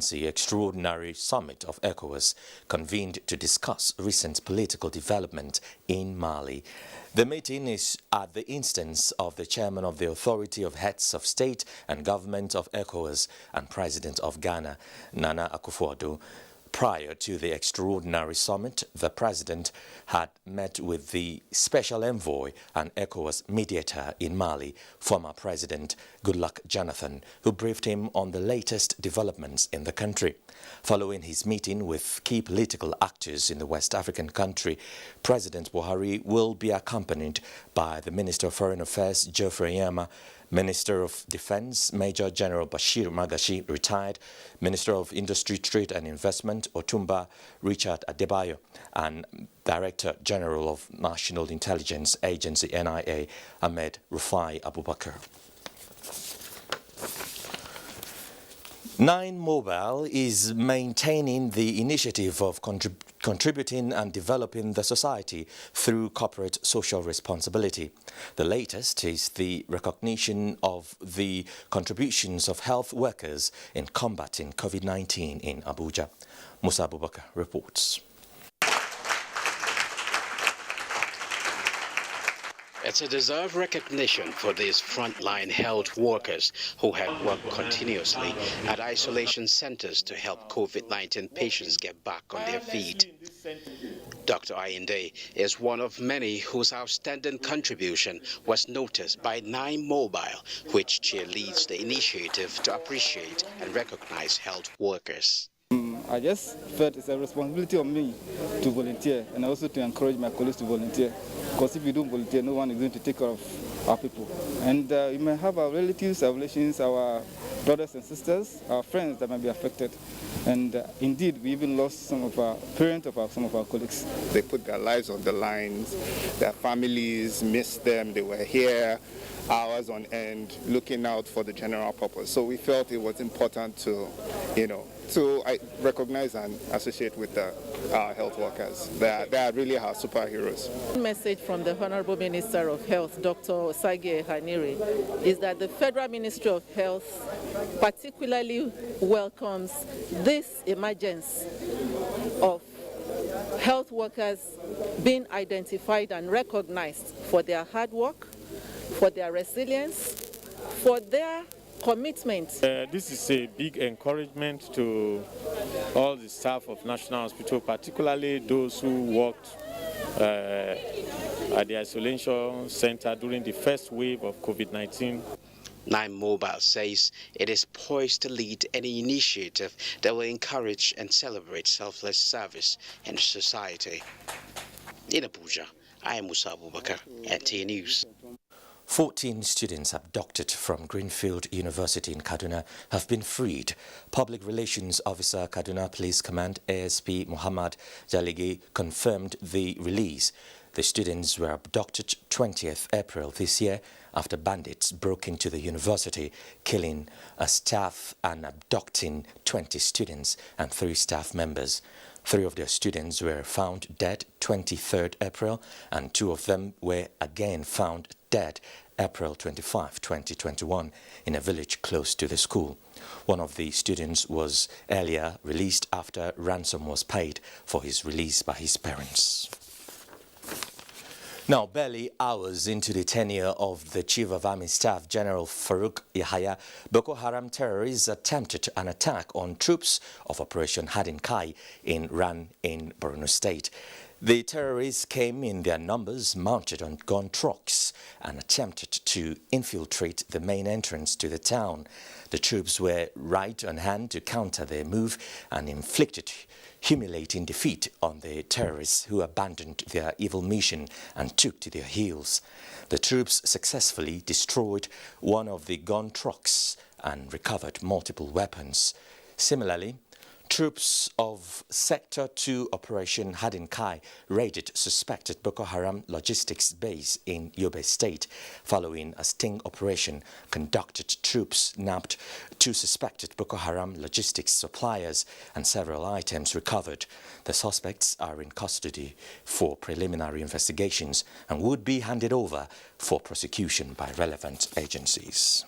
Extraordinary Summit of ECOWAS convened to discuss recent political development in Mali. The meeting is at the instance of the chairman of the Authority of Heads of State and Government of ECOWAS and President of Ghana, Nana Akufo-Addo. Prior to the extraordinary summit, the president had met with the special envoy and ECOWAS mediator in Mali, former President Goodluck Jonathan, who briefed him on the latest developments in the country. Following his meeting with key political actors in the West African country, President Buhari will be accompanied by the Minister of Foreign Affairs, Geoffrey Yama, Minister of Defense, Major General Bashir Magashi, retired, Minister of Industry, Trade and Investment, Otumba Richard Adebayo, and Director General of National Intelligence Agency, NIA, Ahmed Rufai Abubakar. Nine Mobile is maintaining the initiative of contributing and developing the society through corporate social responsibility. The latest is the recognition of the contributions of health workers in combating COVID-19 in Abuja. Musa Abubakar reports. It's a deserved recognition for these frontline health workers who have worked continuously at isolation centers to help COVID-19 patients get back on their feet. Dr. Ayinde is one of many whose outstanding contribution was noticed by Nine Mobile, which cheerleads the initiative to appreciate and recognize health workers. I just felt it's a responsibility of me to volunteer and also to encourage my colleagues to volunteer. Because if you don't volunteer, no one is going to take care of our people. And we may have our relatives, our relations, our brothers and sisters, our friends that might be affected. And indeed, we even lost some of our parents of some of our colleagues. They put their lives on the lines, their families missed them, they were here hours on end looking out for the general purpose. So we felt it was important to, to recognize and associate with our health workers. They are really our superheroes. One message from the Honorable Minister of Health, Dr. Osage Hanire, is that the Federal Ministry of Health particularly welcomes this emergence of health workers being identified and recognized for their hard work, for their resilience, for their commitment. This is a big encouragement to all the staff of National Hospital, particularly those who worked at the isolation center during the first wave of COVID-19. Nine Mobile says it is poised to lead any initiative that will encourage and celebrate selfless service in society. In Abuja, I am Musa Abubakar, NTA News. 14 students abducted from Greenfield University in Kaduna have been freed. Public Relations Officer, Kaduna Police Command ASP Muhammad Jaligi confirmed the release. The students were abducted 20th April this year after bandits broke into the university, killing a staff and abducting 20 students and 3 staff members. 3 of their students were found dead 23rd April and 2 of them were again found dead April 25, 2021 in a village close to the school. One of the students was earlier released after ransom was paid for his release by his parents. Now, barely hours into the tenure of the Chief of Army Staff, General Farouk Yahaya, Boko Haram terrorists attempted an attack on troops of Operation Hadinkai in Ran in Borno State. The terrorists came in their numbers mounted on gun trucks and attempted to infiltrate the main entrance to the town. The troops were right on hand to counter their move and inflicted humiliating defeat on the terrorists who abandoned their evil mission and took to their heels. The troops successfully destroyed one of the gun trucks and recovered multiple weapons. Similarly, troops of Sector 2 Operation Hadinkai raided suspected Boko Haram logistics base in Yobe State. Following a sting operation conducted, troops nabbed 2 suspected Boko Haram logistics suppliers and several items recovered. The suspects are in custody for preliminary investigations and would be handed over for prosecution by relevant agencies.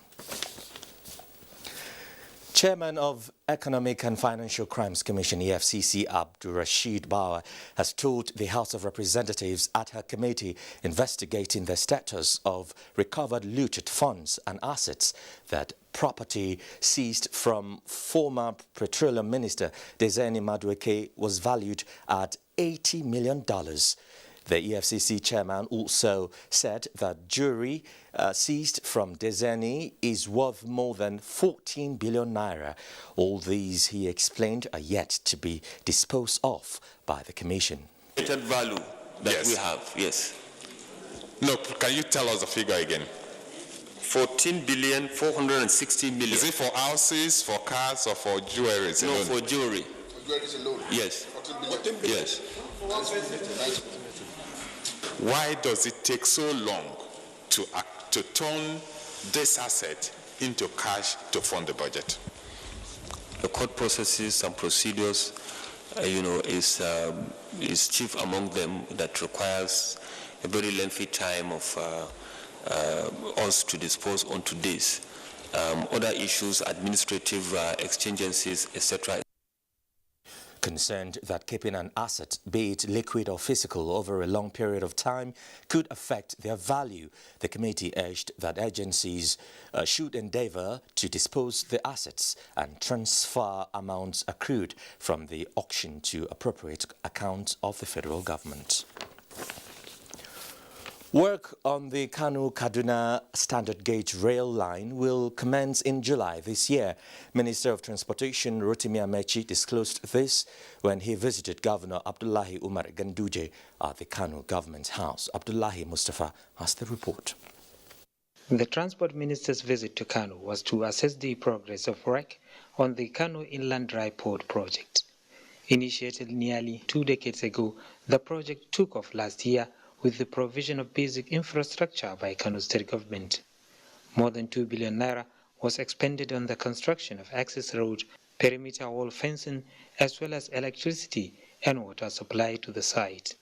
Chairman of Economic and Financial Crimes Commission EFCC Abdulrasheed Bawa has told the House of Representatives at her committee investigating the status of recovered looted funds and assets that property seized from former Petroleum Minister Dezeni Madueke was valued at $80 million. The EFCC chairman also said that jewelry seized from Dezeni is worth more than 14 billion naira. All these, he explained, are yet to be disposed of by the commission. Value that we have, yes. No, can you tell us the figure again? 14,460 million. Is it for houses, for cars, or for jewelry? No, for jewelry. Jewelry alone? Yes. 14 billion? Yes. Why does it take so long to turn this asset into cash to fund the budget? The court processes and procedures, is chief among them that requires a very lengthy time of us to dispose onto this. Other issues, administrative exigencies, etc. Concerned that keeping an asset, be it liquid or physical, over a long period of time could affect their value, the committee urged that agencies should endeavour to dispose the assets and transfer amounts accrued from the auction to appropriate accounts of the federal government. Work on the Kaduna standard gauge rail line will commence in July this year. Minister of Transportation Rotimi Amechi disclosed this when he visited Governor Abdullahi Umar Ganduje at the Kano government house. Abdullahi Mustafa has the report. The Transport Minister's visit to Kano was to assess the progress of work on the Kano Inland Dry Port project. Initiated nearly 2 decades ago, the project took off last year with the provision of basic infrastructure by Kano State Government. More than 2 billion naira was expended on the construction of access road, perimeter wall fencing, as well as electricity and water supply to the site.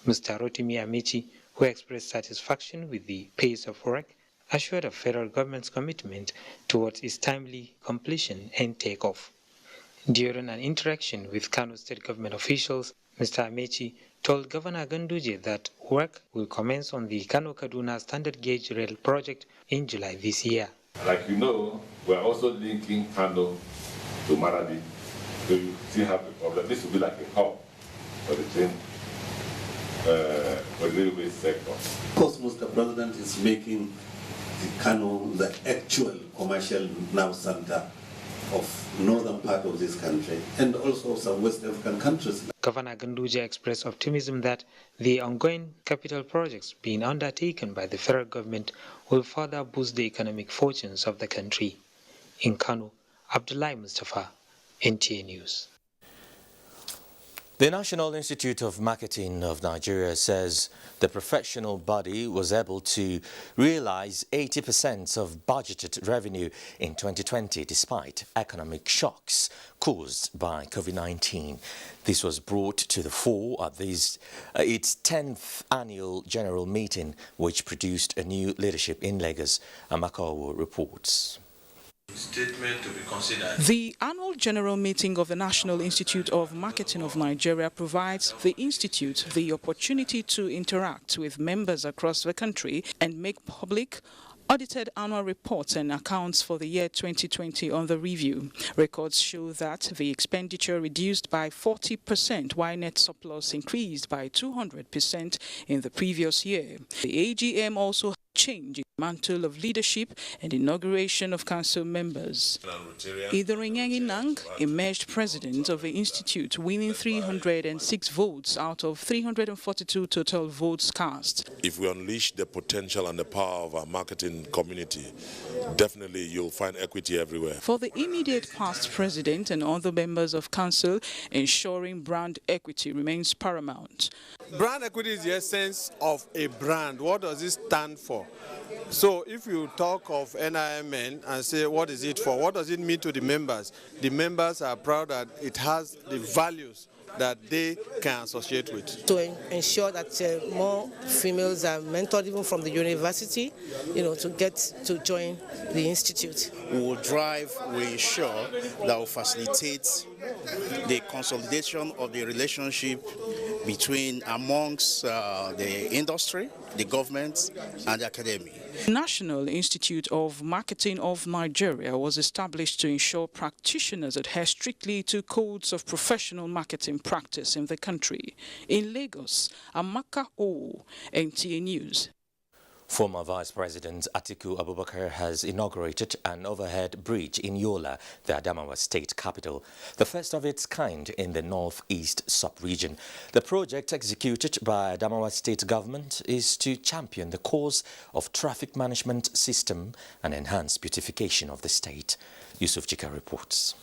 Mr. Rotimi Amechi, who expressed satisfaction with the pace of work, assured the federal government's commitment towards its timely completion and takeoff. During an interaction with Kano State Government officials, Mr. Amechi told Governor Ganduje that work will commence on the Kano-Kaduna standard gauge rail project in July this year. Like you know, we are also linking Kano to Maradi, so you still have the problem. This will be like a hub for the train, for the railway sector. Of course, Mr. President is making the Kano the actual commercial now center of northern part of this country and also some West African countries. Governor Ganduje expressed optimism that the ongoing capital projects being undertaken by the federal government will further boost the economic fortunes of the country. In Kano, Abdullahi Mustafa, NTA News. The National Institute of Marketing of Nigeria says the professional body was able to realize 80% of budgeted revenue in 2020 despite economic shocks caused by COVID-19. This was brought to the fore at its 10th annual general meeting, which produced a new leadership in Lagos. Amakawo reports. Statement to be considered. The annual general meeting of the National Institute of Marketing of Nigeria provides the institute the opportunity to interact with members across the country and make public audited annual reports and accounts for the year 2020 on the review. Records show that the expenditure reduced by 40%, while net surplus increased by 200% in the previous year. The AGM also changed the mantle of leadership and inauguration of council members. Idorenyangi Nang emerged president of the institute, winning 306 votes out of 342 total votes cast. If we unleash the potential and the power of our marketing community, definitely you'll find equity everywhere. For the immediate past president and other members of council, ensuring brand equity remains paramount. Brand equity is the essence of a brand. What does it stand for? So if you talk of NIMN and say, what is it for? What does it mean to the members? The members are proud that it has the values that they can associate with. To ensure that more females are mentored even from the university, to get to join the institute. We will drive, we ensure that will facilitate the consolidation of the relationship between amongst the industry, the government, and the academy. The National Institute of Marketing of Nigeria was established to ensure practitioners adhere strictly to codes of professional marketing practice in the country. In Lagos, Amaka O, NTA News. Former Vice President Atiku Abubakar has inaugurated an overhead bridge in Yola, the Adamawa state capital, the first of its kind in the northeast sub-region. The project, executed by Adamawa state government, is to champion the cause of traffic management system and enhance beautification of the state. Yusuf Jika reports.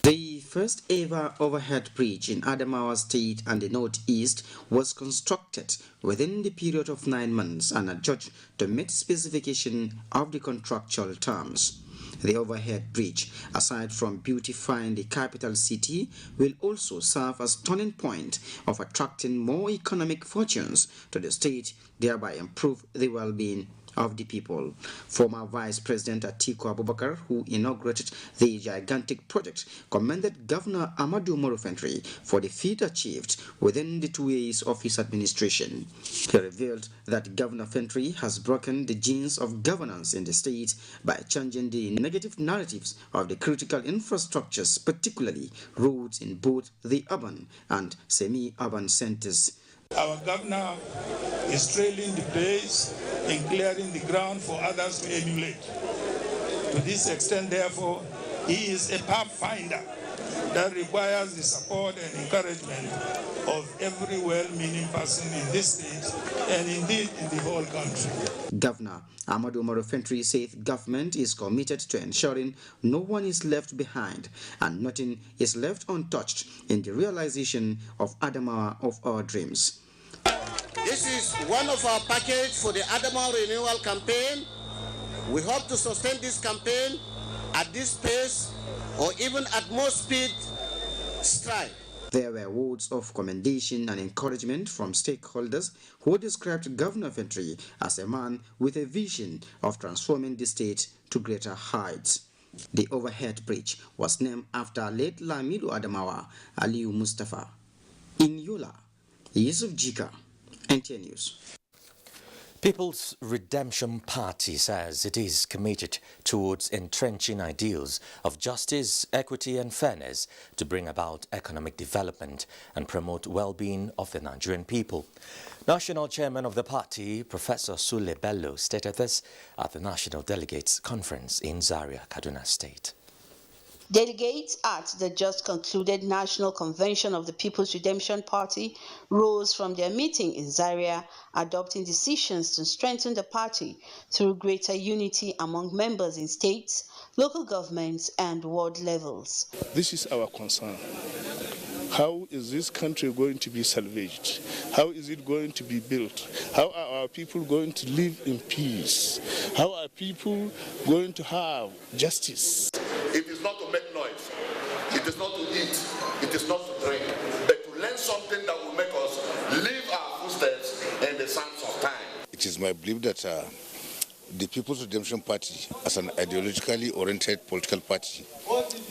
The first ever overhead bridge in Adamawa State and the Northeast was constructed within the period of 9 months and adjudged to meet specification of the contractual terms. The overhead bridge, aside from beautifying the capital city, will also serve as turning point of attracting more economic fortunes to the state, thereby improve the well-being of the people. Former Vice President Atiku Abubakar, who inaugurated the gigantic project, commended Governor Amadou Morofentry for the feat achieved within the 2 years of his administration. He revealed that Governor Fentry has broken the genes of governance in the state by changing the negative narratives of the critical infrastructures, particularly roads in both the urban and semi-urban centers. Our governor is trailing the pace in clearing the ground for others to emulate. To this extent, therefore, he is a pathfinder that requires the support and encouragement of every well-meaning person in this state and indeed in the whole country. Governor Amadou Morofentry said government is committed to ensuring no one is left behind and nothing is left untouched in the realization of Adamawa of our dreams. This is one of our package for the Adamawa Renewal Campaign. We hope to sustain this campaign at this pace or even at more speed stride. There were words of commendation and encouragement from stakeholders who described Governor Fentry as a man with a vision of transforming the state to greater heights. The overhead bridge was named after late Lamido Adamawa Aliyu Mustafa. In Yola, Yusuf Jika, NTA News. People's Redemption Party says it is committed towards entrenching ideals of justice, equity and fairness to bring about economic development and promote well-being of the Nigerian people. National Chairman of the party, Professor Sule Bello, stated this at the National Delegates Conference in Zaria, Kaduna State. Delegates at the just concluded National Convention of the People's Redemption Party rose from their meeting in Zaria, adopting decisions to strengthen the party through greater unity among members in states, local governments, and ward levels. This is our concern. How is this country going to be salvaged? How is it going to be built? How are our people going to live in peace? How are people going to have justice? It is not to make noise, it is not to eat, it is not to drink, but to learn something that will make us leave our footsteps in the sands of time. It is my belief that the People's Redemption Party, as an ideologically oriented political party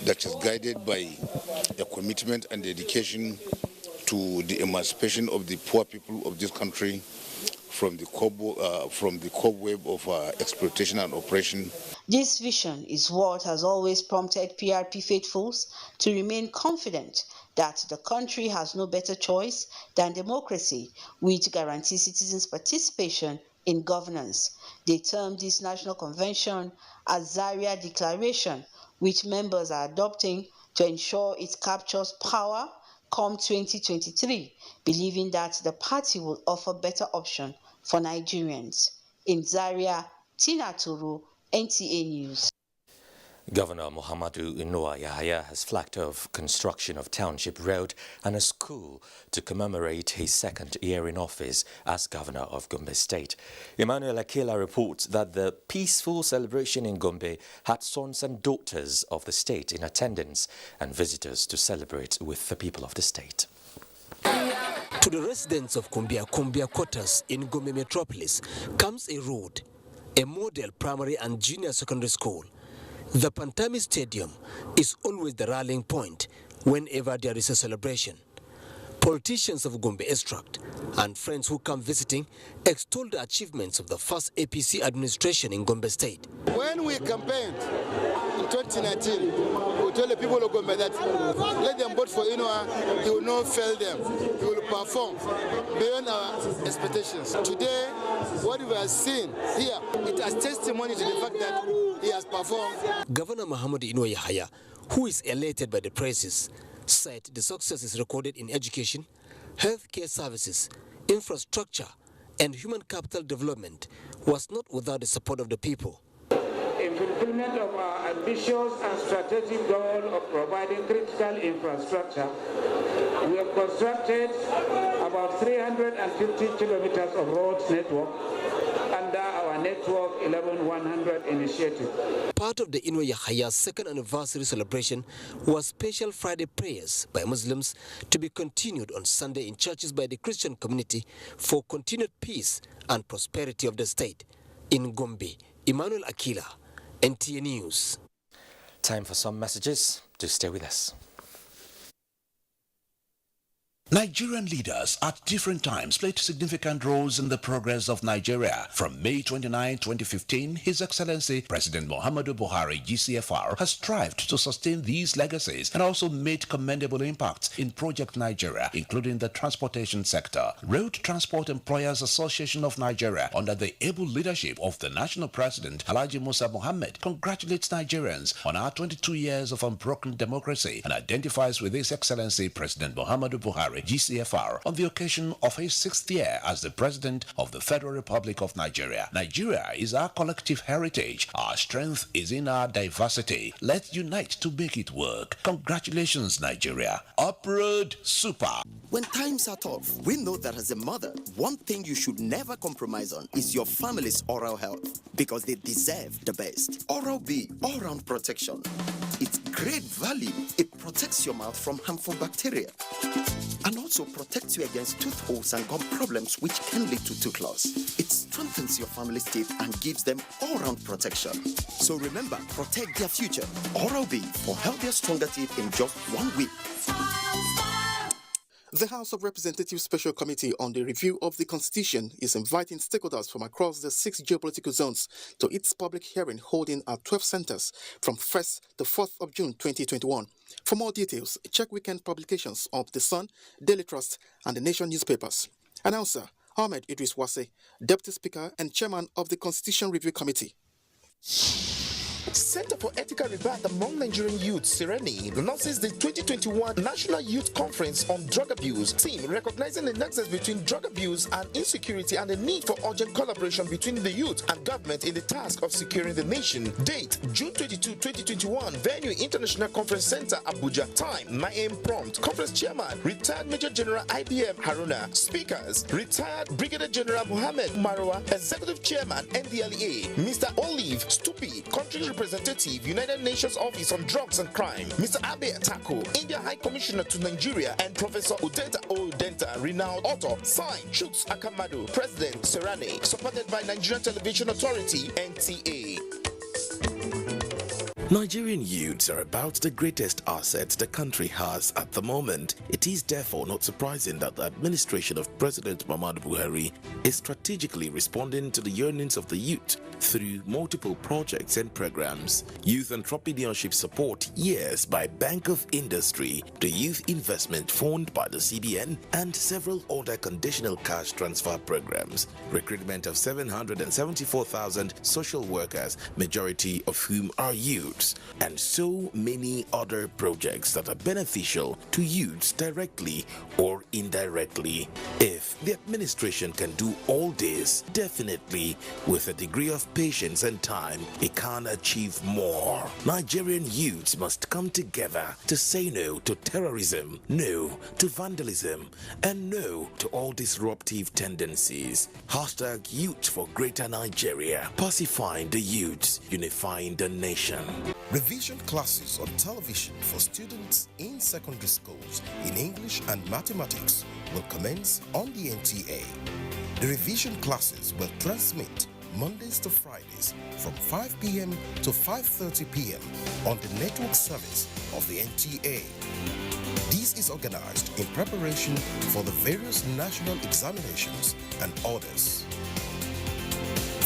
that is guided by a commitment and dedication to the emancipation of the poor people of this country from the cobweb of exploitation and oppression. This vision is what has always prompted PRP faithfuls to remain confident that the country has no better choice than democracy, which guarantees citizens' participation in governance. They term this national convention as Zaria Declaration, which members are adopting to ensure it captures power come 2023, believing that the party will offer better option for Nigerians. In Zaria, Tina Turu, NTA News. Governor Muhammadu Yahaya has flagged off construction of Township Road and a school to commemorate his second year in office as governor of Gombe State. Emmanuel Akela reports that the peaceful celebration in Gombe had sons and daughters of the state in attendance and visitors to celebrate with the people of the state. To the residents of Kumbia quarters in Gombe metropolis comes a road, a model primary and junior secondary school. The Pantami Stadium is always the rallying point whenever there is a celebration. Politicians of Gombe extract and friends who come visiting extol the achievements of the first APC administration in Gombe State. When we campaigned in 2019, we told the people of Gombe that let them vote for Inua, he will not fail them, he will perform beyond our expectations. Today, what we have seen here, it has testimony to the fact that he has performed. Governor Muhammadu Yahaya, who is elated by the praises, said the successes recorded in education, healthcare services, infrastructure, and human capital development was not without the support of the people. In fulfillment of our ambitious and strategic goal of providing critical infrastructure, we have constructed about 350 kilometers of road network under our Network 11100 initiative. Part of the Yahaya's second anniversary celebration was special Friday prayers by Muslims to be continued on Sunday in churches by the Christian community for continued peace and prosperity of the state. In Gombe, Emmanuel Akila, NTA News. Time for some messages. Do stay with us. Nigerian leaders at different times played significant roles in the progress of Nigeria. From May 29, 2015, His Excellency President Muhammadu Buhari, GCFR, has strived to sustain these legacies and also made commendable impacts in Project Nigeria, including the transportation sector. Road Transport Employers Association of Nigeria, under the able leadership of the National President, Alhaji Musa Mohammed, congratulates Nigerians on our 22 years of unbroken democracy and identifies with His Excellency President Muhammadu Buhari, GCFR, on the occasion of his 6th year as the President of the Federal Republic of Nigeria. Nigeria is our collective heritage. Our strength is in our diversity. Let's unite to make it work. Congratulations, Nigeria. Uproad Super. When times are tough, we know that as a mother, one thing you should never compromise on is your family's oral health, because they deserve the best. Oral-B, all-round protection. Its great value, it protects your mouth from harmful bacteria and also protects you against tooth holes and gum problems which can lead to tooth loss. It strengthens your family's teeth and gives them all-round protection. So remember, protect their future. Oral-B for healthier, stronger teeth in just 1 week. The House of Representatives Special Committee on the Review of the Constitution is inviting stakeholders from across the 6 geopolitical zones to its public hearing holding at 12 centers from 1st to 4th of June 2021. For more details, check weekend publications of The Sun, Daily Trust, and The Nation newspapers. Announcer Ahmed Idris Wase, Deputy Speaker and Chairman of the Constitution Review Committee. Center for Ethical Rebirth Among Nigerian Youth, Sereni, announces the 2021 National Youth Conference on Drug Abuse. Theme: recognizing the nexus between drug abuse and insecurity and the need for urgent collaboration between the youth and government in the task of securing the nation. Date: June 22, 2021. Venue: International Conference Center, Abuja. Time: 9 a.m. prompt. Conference Chairman: Retired Major General IBM Haruna. Speakers: Retired Brigadier General Mohammed Marwa. Executive Chairman NDLEA, Mr. Olive Stupi, Country Representative, United Nations Office on Drugs and Crime, Mr. Abe Tako, India High Commissioner to Nigeria, and Professor Udenta Odenta, renowned author. Signed, Chuks Akamado, President, Serani, supported by Nigerian Television Authority, NTA. Nigerian youths are about the greatest assets the country has at the moment. It is therefore not surprising that the administration of President Muhammadu Buhari is strategically responding to the yearnings of the youth through multiple projects and programs. Youth entrepreneurship support years by Bank of Industry, the Youth Investment Fund by the CBN, and several other conditional cash transfer programs. Recruitment of 774,000 social workers, majority of whom are youth. scholarships, and so many other projects that are beneficial to youths directly or indirectly. If the administration can do all this, definitely with a degree of patience and time, it can achieve more. Nigerian youths must come together to say no to terrorism, no to vandalism, and no to all disruptive tendencies. Hashtag Youth for Greater Nigeria. Pacifying the youths, unifying the nation. Revision classes on television for students in secondary schools in English and mathematics will commence on the NTA. The revision classes will transmit Mondays to Fridays from 5 p.m. to 5:30 p.m. on the network service of the NTA. This is organized in preparation for the various national examinations and orders.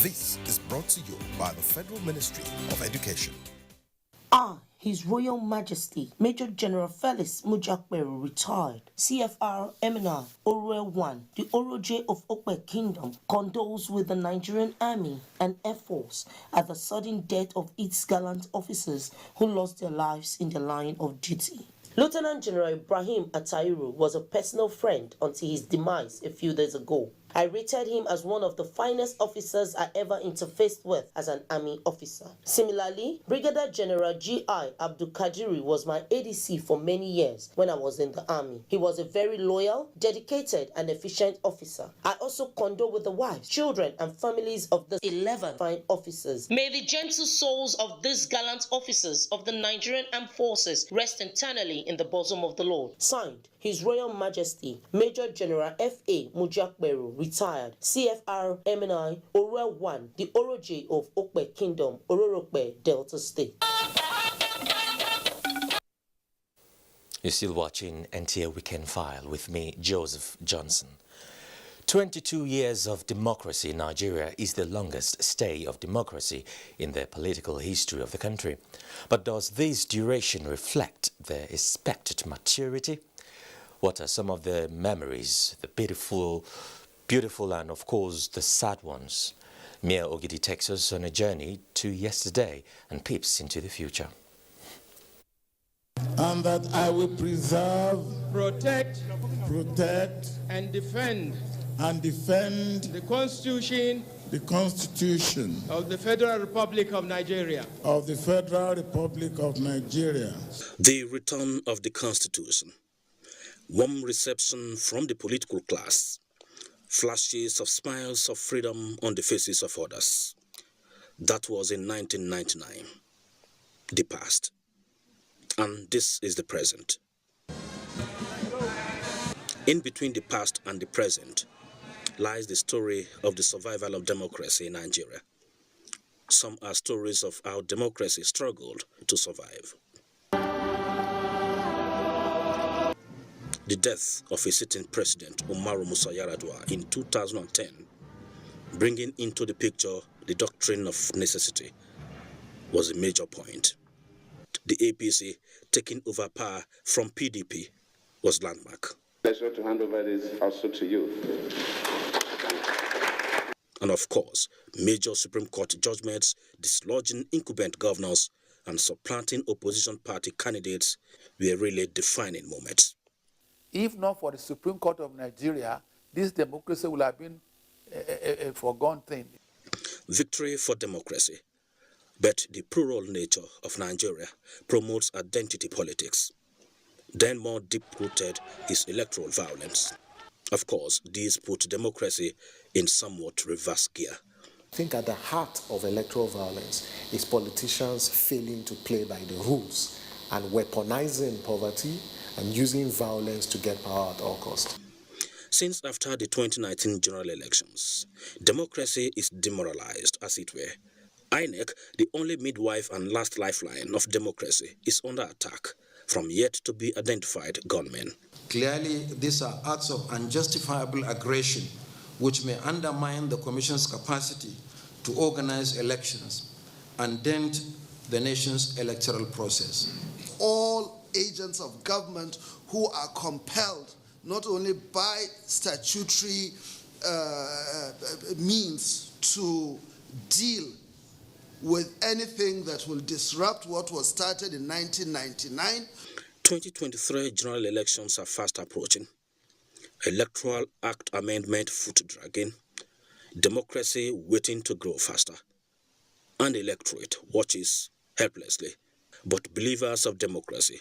This is brought to you by the Federal Ministry of Education. His Royal Majesty Major General Felix Mujakberu retired. CFR Emina Orwell 1, the Oroje of Okpe Kingdom, condoles with the Nigerian Army and Air Force at the sudden death of its gallant officers who lost their lives in the line of duty. Lieutenant General Ibrahim Atairu was a personal friend until his demise a few days ago. I rated him as one of the finest officers I ever interfaced with as an army officer. Similarly, Brigadier General G.I. Abdul Kadiri was my ADC for many years when I was in the army. He was a very loyal, dedicated, and efficient officer. I also condole with the wives, children, and families of the 11 fine officers. May the gentle souls of these gallant officers of the Nigerian Armed Forces rest eternally in the bosom of the Lord. Signed, His Royal Majesty Major General F.A. Mujakberu, retired, CFR MNI Orwell 1, the Oroje of Okpe Kingdom, Ororokpe, Delta State. You're still watching NTA Weekend File with me, Joseph Johnson. 22 years of democracy in Nigeria is the longest stay of democracy in the political history of the country. But does this duration reflect the expected maturity? What are some of the memories, the beautiful and of course the sad ones? Mia Ogidi takes us on a journey to yesterday and peeps into the future. And that I will preserve, protect, and defend the Constitution of the Federal Republic of Nigeria. The return of the Constitution. Warm reception from the political class. Flashes of smiles of freedom on the faces of others. That was in 1999. The past. And this is the present. In between the past and the present lies the story of the survival of democracy in Nigeria. Some are stories of how democracy struggled to survive. The death of a sitting president, Umaru Musa Yar'Adua, in 2010, bringing into the picture the doctrine of necessity, was a major point. The APC taking over power from PDP was landmark. Pleasure to hand over this also to you. And of course, major Supreme Court judgments dislodging incumbent governors and supplanting opposition party candidates were really defining moments. If not for the Supreme Court of Nigeria, this democracy would have been a forgone thing. Victory for democracy. But the plural nature of Nigeria promotes identity politics. Then more deep-rooted is electoral violence. Of course, these put democracy in somewhat reverse gear. I think at the heart of electoral violence is politicians failing to play by the rules and weaponizing poverty and using violence to get power at all costs. Since after the 2019 general elections, democracy is demoralized, as it were. INEC, the only midwife and last lifeline of democracy, is under attack from yet-to-be-identified gunmen. Clearly, these are acts of unjustifiable aggression which may undermine the Commission's capacity to organize elections and dent the nation's electoral process. All agents of government who are compelled not only by statutory means to deal with anything that will disrupt what was started in 1999. 2023 general elections are fast approaching. Electoral Act amendment foot dragging. Democracy waiting to grow faster. And the electorate watches helplessly. But believers of democracy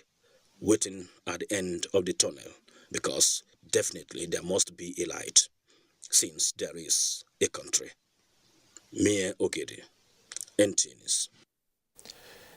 waiting at the end of the tunnel, because definitely there must be a light, since there is a country. Mia Ogede, NTA News.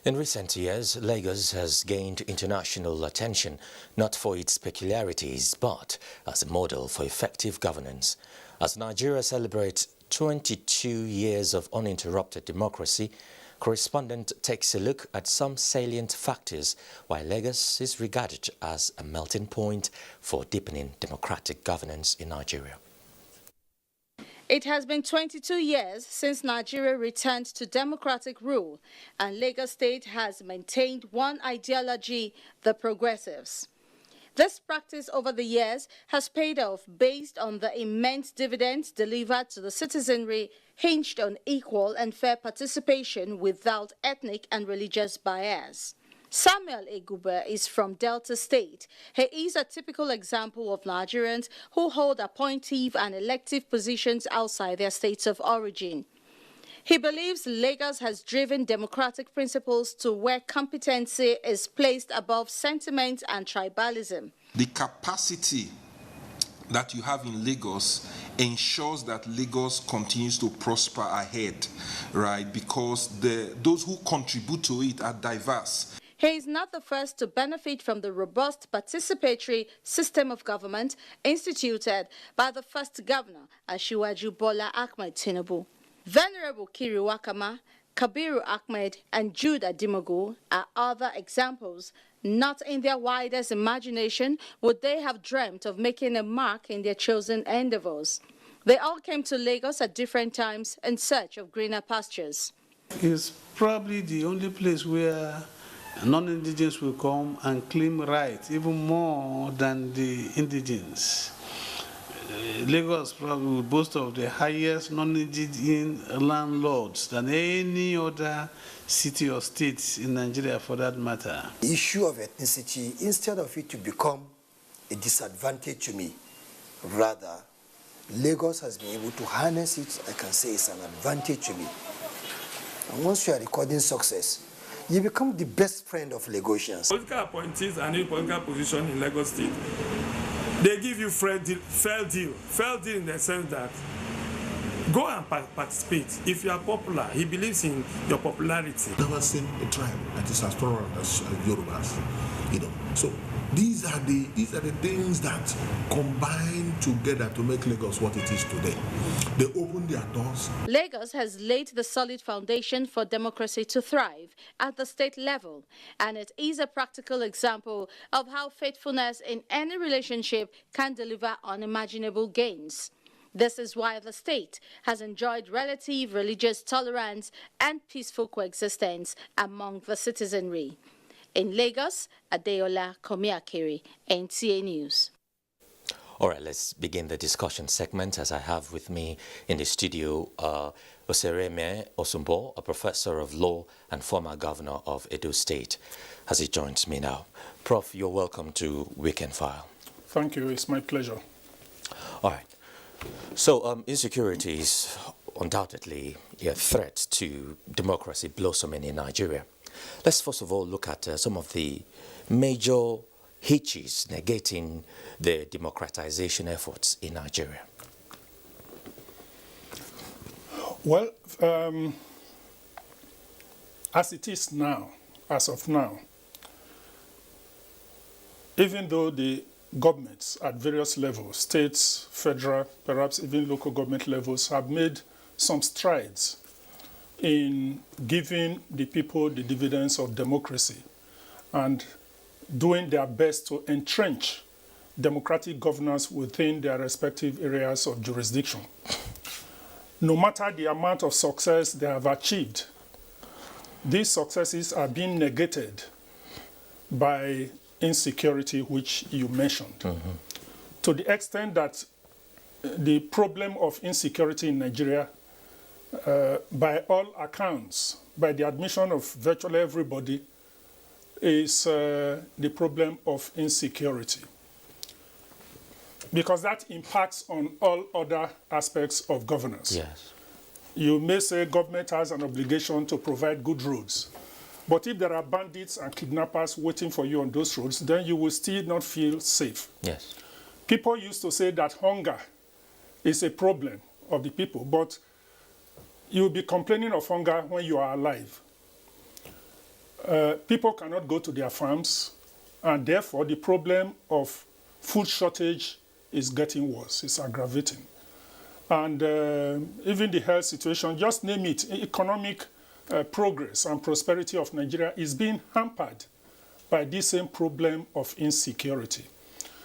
In recent years, Lagos has gained international attention, not for its peculiarities, but as a model for effective governance. As Nigeria celebrates 22 years of uninterrupted democracy, correspondent takes a look at some salient factors why Lagos is regarded as a melting point for deepening democratic governance in Nigeria. It has been 22 years since Nigeria returned to democratic rule, and Lagos State has maintained one ideology, the progressives. This practice over the years has paid off based on the immense dividends delivered to the citizenry, hinged on equal and fair participation without ethnic and religious bias. Samuel Egube is from Delta State. He is a typical example of Nigerians who hold appointive and elective positions outside their states of origin. He believes Lagos has driven democratic principles to where competency is placed above sentiment and tribalism. The capacity that you have in Lagos ensures that Lagos continues to prosper ahead, right? Because those who contribute to it are diverse. He is not the first to benefit from the robust participatory system of government instituted by the first governor, Asiwaju Bola Ahmed Tinubu. Venerable Kiri Wakama, Kabiru Ahmed, and Jude Adimogu are other examples. Not in their widest imagination would they have dreamt of making a mark in their chosen endeavors. They all came to Lagos at different times in search of greener pastures. It's probably the only place where non-indigenous will come and claim rights, even more than the indigenous. Lagos probably will boast of the highest non-indigenous landlords than any other city or state in Nigeria for that matter. The issue of ethnicity, instead of it to become a disadvantage to me, rather, Lagos has been able to harness it, I can say it's an advantage to me. And once you are recording success, you become the best friend of Lagosians. Political appointees and in political position in Lagos State, they give you fair deal in the sense that go and participate. If you are popular, he believes in your popularity. Never seen a tribe that is as tolerant as Yorubas, So these are the things that combine together to make Lagos what it is today. They open their doors. Lagos has laid the solid foundation for democracy to thrive at the state level, and it is a practical example of how faithfulness in any relationship can deliver unimaginable gains. This is why the state has enjoyed relative religious tolerance and peaceful coexistence among the citizenry. In Lagos, Adeola Komiakiri, NTA News. All right, let's begin the discussion segment as I have with me in the studio Osereme Osumbo, a professor of law and former governor of Edo State, as he joins me now. Prof, you're welcome to Weekend File. Thank you, it's my pleasure. All right. So insecurity is undoubtedly a threat to democracy blossoming in Nigeria. Let's first of all look at some of the major hitches negating the democratization efforts in Nigeria. Well, as it is now, as of now, even though the governments at various levels, states, federal, perhaps even local government levels, have made some strides in giving the people the dividends of democracy and doing their best to entrench democratic governance within their respective areas of jurisdiction. No matter the amount of success they have achieved, these successes are being negated by insecurity, which you mentioned, to the extent that the problem of insecurity in Nigeria, by all accounts, by the admission of virtually everybody, is the problem of insecurity. Because that impacts on all other aspects of governance. Yes. You may say government has an obligation to provide good roads. But if there are bandits and kidnappers waiting for you on those roads, then you will still not feel safe. Yes. People used to say that hunger is a problem of the people, but you'll be complaining of hunger when you are alive. People cannot go to their farms, and therefore the problem of food shortage is getting worse, it's aggravating. And even the health situation, just name it, economic progress and prosperity of Nigeria is being hampered by this same problem of insecurity.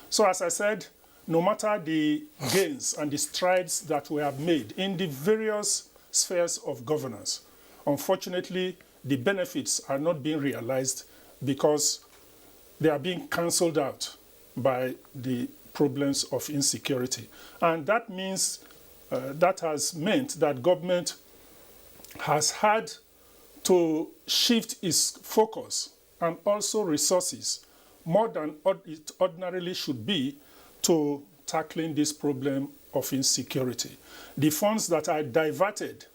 So as I said, no matter the gains and the strides that we have made in the various spheres of governance, unfortunately, the benefits are not being realized because they are being cancelled out by the problems of insecurity. And that means, that has meant that government has had to shift its focus and also resources more than it ordinarily should be to tackling this problem of insecurity. The funds that are diverted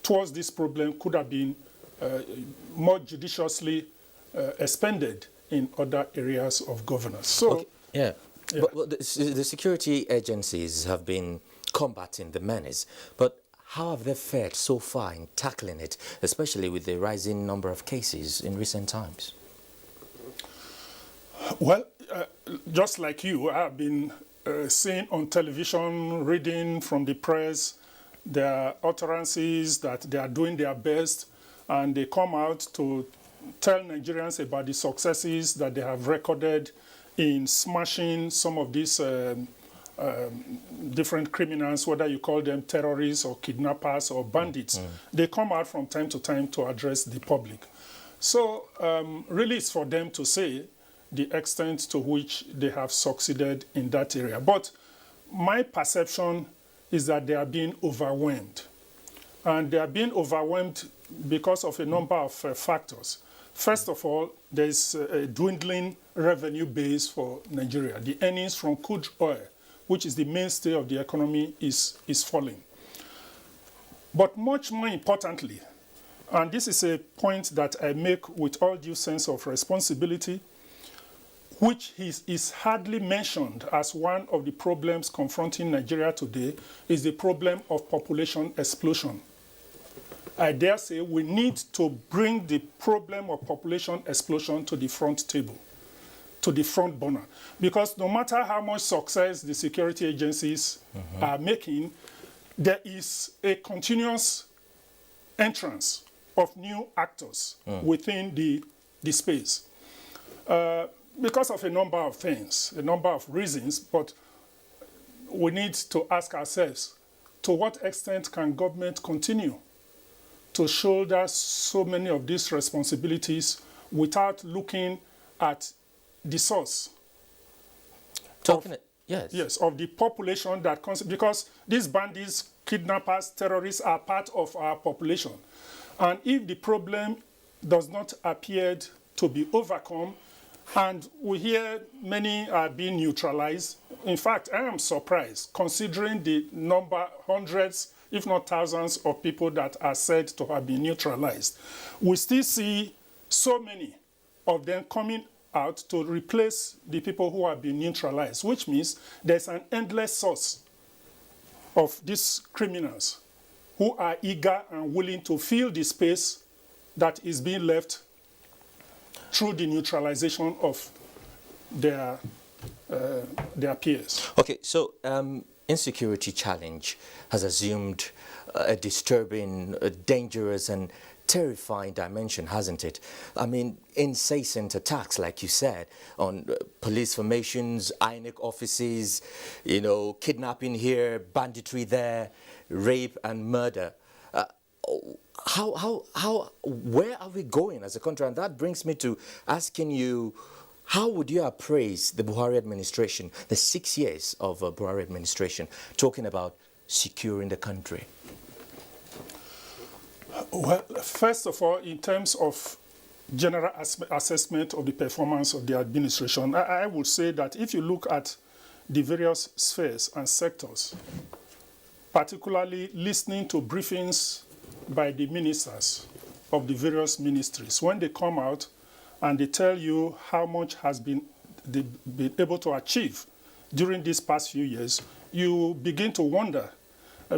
towards this problem could have been more judiciously expended in other areas of governance. So, okay. Yeah. But the security agencies have been combating the menace, but how have they fared so far in tackling it, especially with the rising number of cases in recent times? Well, just like you, I've been seeing on television, reading from the press, their utterances that they are doing their best, and they come out to tell Nigerians about the successes that they have recorded in smashing some of these different criminals, whether you call them terrorists or kidnappers or bandits. They come out from time to time to address the public. So really it's for them to say the extent to which they have succeeded in that area. But my perception is that they are being overwhelmed. And they are being overwhelmed because of a number of factors. First of all, there is a dwindling revenue base for Nigeria. The earnings from crude oil, which is the mainstay of the economy, is falling. But much more importantly, and this is a point that I make with all due sense of responsibility, which is hardly mentioned as one of the problems confronting Nigeria today, is the problem of population explosion. I dare say we need to bring the problem of population explosion to the front table, to the front burner. Because no matter how much success the security agencies are making, there is a continuous entrance of new actors within the space. Because of a number of things, a number of reasons, but we need to ask ourselves, to what extent can government continue to shoulder so many of these responsibilities without looking at the source of the population that comes, because these bandits, kidnappers, terrorists are part of our population. And if the problem does not appear to be overcome, and we hear many are being neutralized. In fact, I am surprised, considering the number, hundreds, if not thousands of people that are said to have been neutralized. We still see so many of them coming out to replace the people who have been neutralized, which means there's an endless source of these criminals who are eager and willing to fill the space that is being left through the neutralization of their peers. Okay, so insecurity challenge has assumed a disturbing, dangerous and terrifying dimension, hasn't it? I mean, incessant attacks, like you said, on police formations, INEC offices, you know, kidnapping here, banditry there, rape and murder. Where are we going as a country? And that brings me to asking you, how would you appraise the Buhari administration, the 6 years of Buhari administration, talking about securing the country? Well, first of all, in terms of general assessment of the performance of the administration, I would say that if you look at the various spheres and sectors, particularly listening to briefings by the ministers of the various ministries, when they come out and they tell you how much has been able to achieve during these past few years, you begin to wonder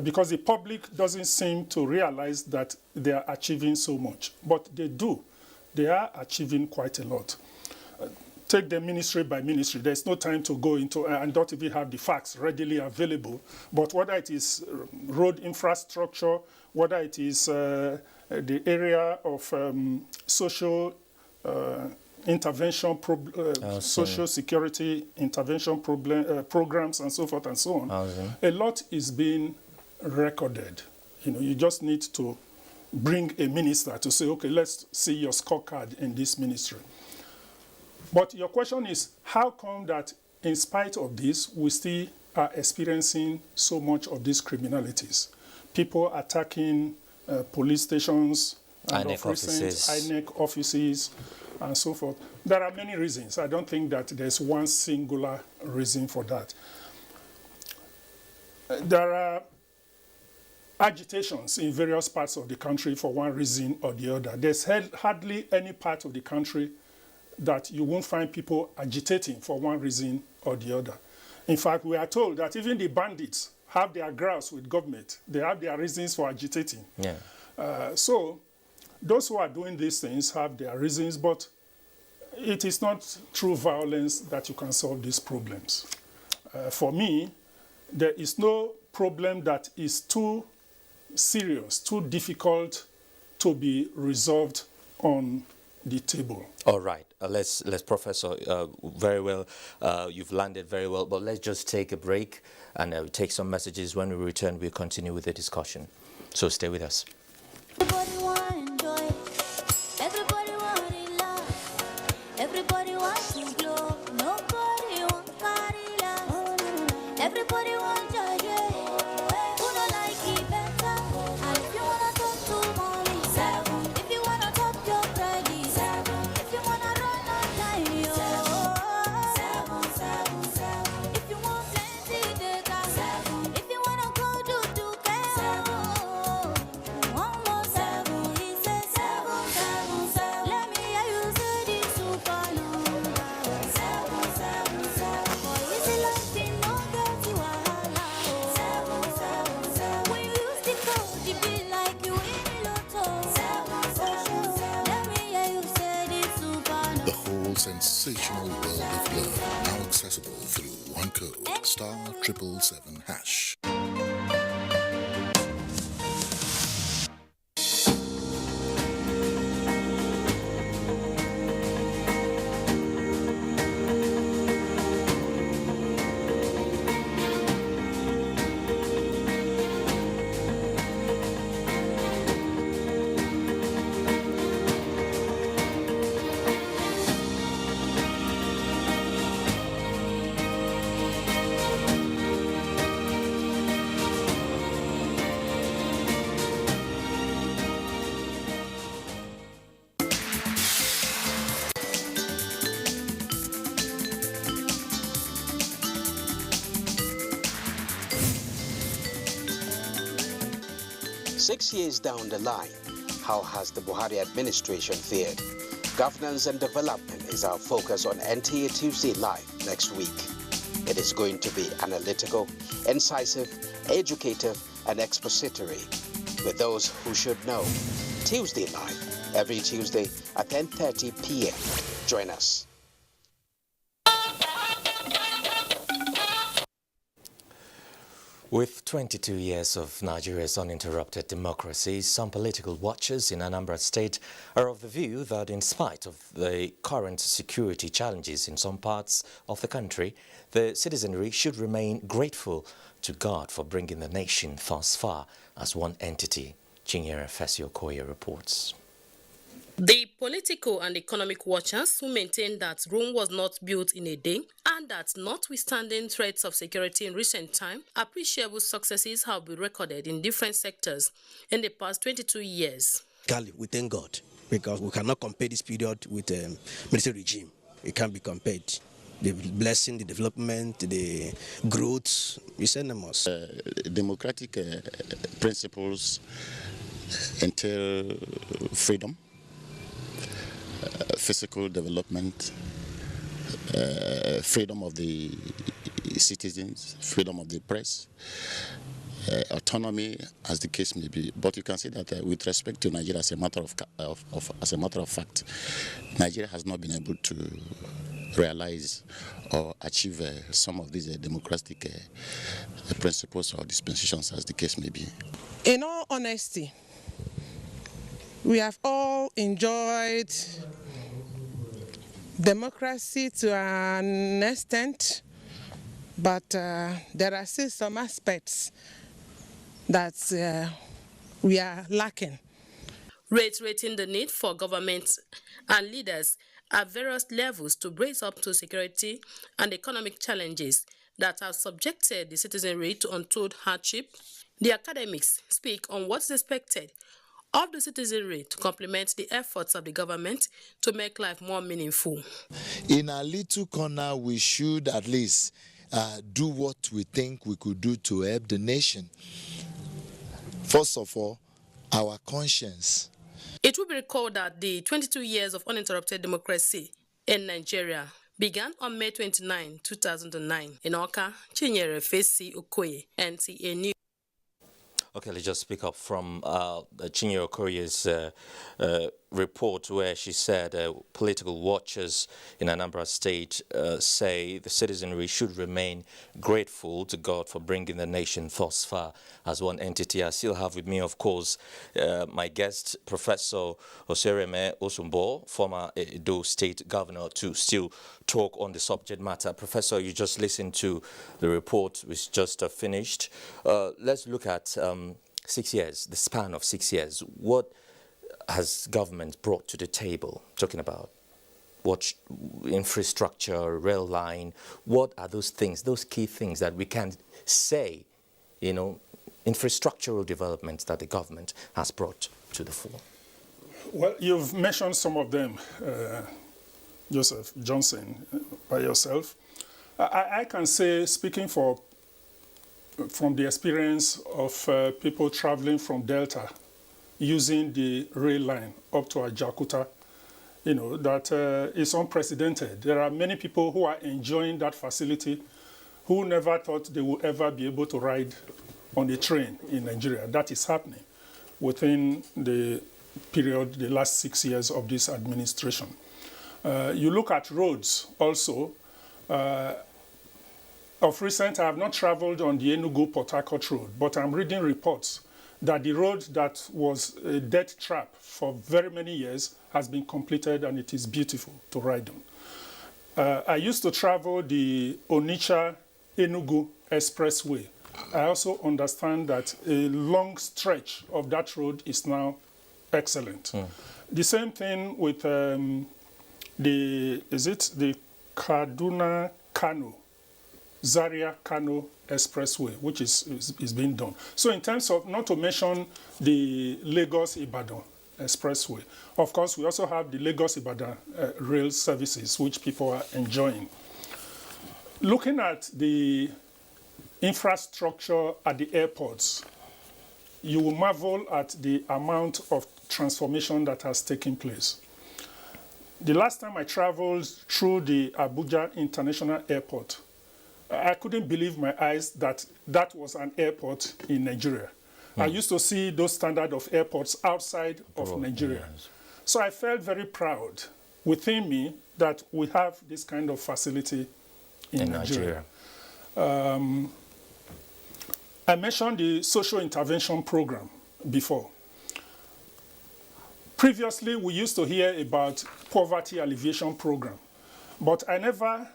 because the public doesn't seem to realize that they are achieving so much. But they do. They are achieving quite a lot. Take them ministry by ministry. There's no time to go into and don't even have the facts readily available. But whether it is road infrastructure, whether it is the area of social intervention, social security intervention programs, and so forth and so on, a lot is being recorded. You just need to bring a minister to say, okay, let's see your scorecard in this ministry. But your question is, how come that in spite of this, we still are experiencing so much of these criminalities? People attacking police stations, and of recent INEC offices, and so forth. There are many reasons. I don't think that there's one singular reason for that. There are agitations in various parts of the country for one reason or the other. There's hardly any part of the country that you won't find people agitating for one reason or the other. In fact, we are told that even the bandits have their grounds with government. They have their reasons for agitating. Yeah. So those who are doing these things have their reasons, but it is not through violence that you can solve these problems. For me, there is no problem that is too serious, too difficult to be resolved on the table. All right, let's Professor, very well, you've landed very well, but let's just take a break and take some messages. When we return, we'll continue with the discussion. So stay with us. Everybody want joy. Everybody want love. Everybody wants to glow. Nobody want party love. Everybody want joy. Who don't like it better? And if you wanna talk to mommy, if you wanna talk your credit, if you wanna run on time, if you want plenty data, if you wanna go do care. One more 7, he says 7, 7, 7. Let me hear you say this super number. 7, 7, 7. Boy, is it like they no get you wahala? 7, 7, 7. When you use the code, it be like you win lotto. 7, 7, 7. Let me hear you say this super number. The whole sensational world of love, now accessible through one code, *777#. Six years down the line, how has the Buhari administration fared? Governance and development is our focus on NTA Tuesday Live next week. It is going to be analytical, incisive, educative, and expository with those who should know. Tuesday Live, every Tuesday at 10:30 p.m. Join us. With 22 years of Nigeria's uninterrupted democracy, some political watchers in Anambra State are of the view that in spite of the current security challenges in some parts of the country, the citizenry should remain grateful to God for bringing the nation thus far as one entity. Chinyere Fesio Koye reports. The political and economic watchers who maintain that Rome was not built in a day and that notwithstanding threats of security in recent time, appreciable successes have been recorded in different sectors in the past 22 years. We thank God because we cannot compare this period with a military regime. It can't be compared. The blessing, the development, the growth is enormous. Democratic principles entail freedom, physical development, freedom of the citizens, freedom of the press, autonomy, as the case may be. But you can see that with respect to Nigeria, as a matter of fact, Nigeria has not been able to realize or achieve some of these democratic principles or dispensations, as the case may be. In all honesty, we have all enjoyed democracy to an extent, but there are still some aspects that we are lacking. Reiterating the need for governments and leaders at various levels to brace up to security and economic challenges that have subjected the citizenry to untold hardship, the academics speak on what is expected of the citizenry to complement the efforts of the government to make life more meaningful. In a little corner, we should at least do what we think we could do to help the nation. First of all, our conscience. It will be recalled that the 22 years of uninterrupted democracy in Nigeria began on May 29, 2009 in Awka, Chinyere Fesi Okoye, NTA News. Okay, let's just pick up from Chinyere Okoye's report where she said political watchers in Anambra State say the citizenry should remain grateful to God for bringing the nation thus far as one entity. I still have with me, of course, my guest, Professor Osereme Osumbo, former Edo State Governor, to still talk on the subject matter. Professor, you just listened to the report which just finished. Let's look at 6 years, the span of 6 years. What has government brought to the table, talking about what infrastructure, rail line, what are those things, those key things that we can say, you know, infrastructural developments that the government has brought to the fore? Well, you've mentioned some of them, Joseph Johnson, by yourself. I can say, speaking from the experience of people traveling from Delta, using the rail line up to Ajakuta, you know, that is unprecedented. There are many people who are enjoying that facility who never thought they would ever be able to ride on a train in Nigeria. That is happening within the period, the last 6 years of this administration. You look at roads also. Of recent, I have not traveled on the Enugu-Port Harcourt road, but I'm reading reports that the road that was a death trap for very many years has been completed and it is beautiful to ride on. I used to travel the Onitsha-Enugu Expressway. I also understand that a long stretch of that road is now excellent. The same thing with the Kaduna Kano, Zaria Kano Expressway, which is being done. So in terms of, not to mention the Lagos-Ibadan Expressway, of course, we also have the Lagos-Ibadan rail services, which people are enjoying. Looking at the infrastructure at the airports, you will marvel at the amount of transformation that has taken place. The last time I traveled through the Abuja International Airport, I couldn't believe my eyes that that was an airport in Nigeria. I used to see those standard of airports outside of Nigeria. Yes. So I felt very proud within me that we have this kind of facility in Nigeria. I mentioned the social intervention program before. Previously, we used to hear about poverty alleviation program, but I never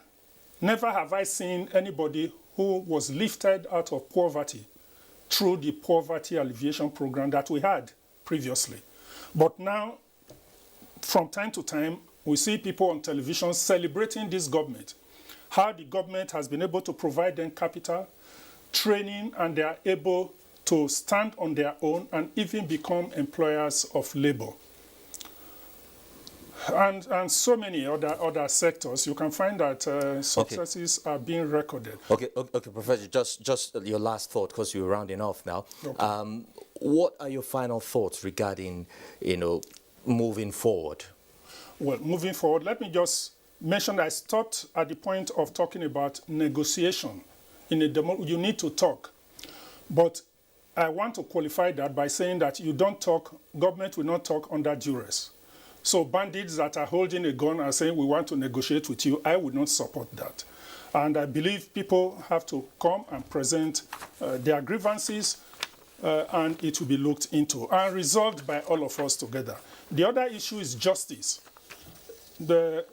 have I seen anybody who was lifted out of poverty through the poverty alleviation program that we had previously. But now, from time to time, we see people on television celebrating this government, how the government has been able to provide them capital, training, and they are able to stand on their own and even become employers of labor. And so many other sectors, you can find that successes are being recorded. Okay, Professor, just your last thought, because you're rounding off now. Okay. What are your final thoughts regarding, moving forward? Well, moving forward, let me just mention that I stopped at the point of talking about negotiation. In a demo, you need to talk. But I want to qualify that by saying that you don't talk, government will not talk under duress. So bandits that are holding a gun and saying we want to negotiate with you, I would not support that. And I believe people have to come and present their grievances and it will be looked into and resolved by all of us together. The other issue is justice. The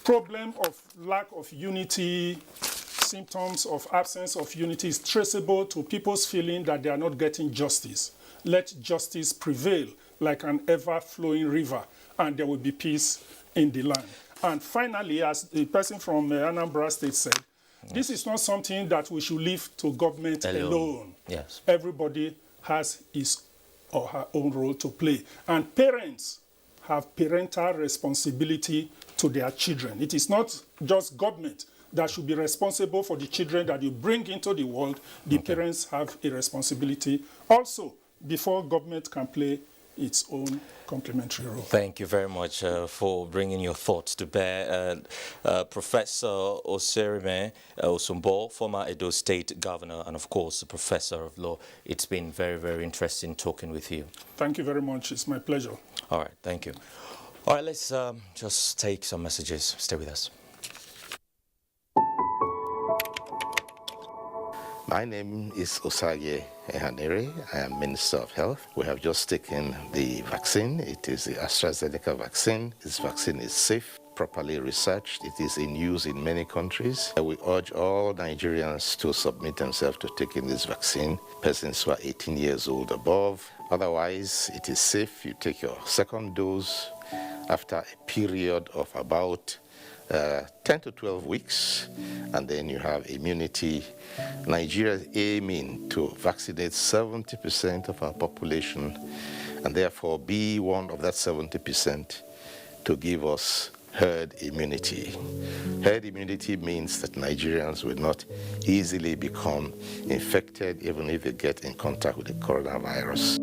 problem of lack of unity, symptoms of absence of unity is traceable to people's feeling that they are not getting justice. Let justice prevail like an ever-flowing river, and there will be peace in the land. And finally, as the person from Anambra State said, this is not something that we should leave to government alone. Yes. Everybody has his or her own role to play. And parents have parental responsibility to their children. It is not just government that should be responsible for the children that you bring into the world. The parents have a responsibility also before government can play its own complementary role. Thank you very much for bringing your thoughts to bear. Professor Oserime Osumbo, former Edo State Governor and, of course, a Professor of Law. It's been very, very interesting talking with you. Thank you very much. It's my pleasure. All right. Thank you. All right. Let's just take some messages. Stay with us. My name is Osage Ehanere. I am Minister of Health. We have just taken the vaccine. It is the AstraZeneca vaccine. This vaccine is safe, properly researched. It is in use in many countries. We urge all Nigerians to submit themselves to taking this vaccine, persons who are 18 years old above. Otherwise, it is safe. You take your second dose after a period of about 10 to 12 weeks, and then you have immunity. Nigeria is aiming to vaccinate 70% of our population, and therefore be one of that 70% to give us herd immunity. Herd immunity means that Nigerians will not easily become infected even if they get in contact with the coronavirus.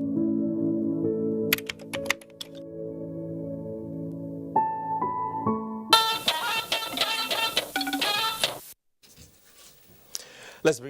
Let's bring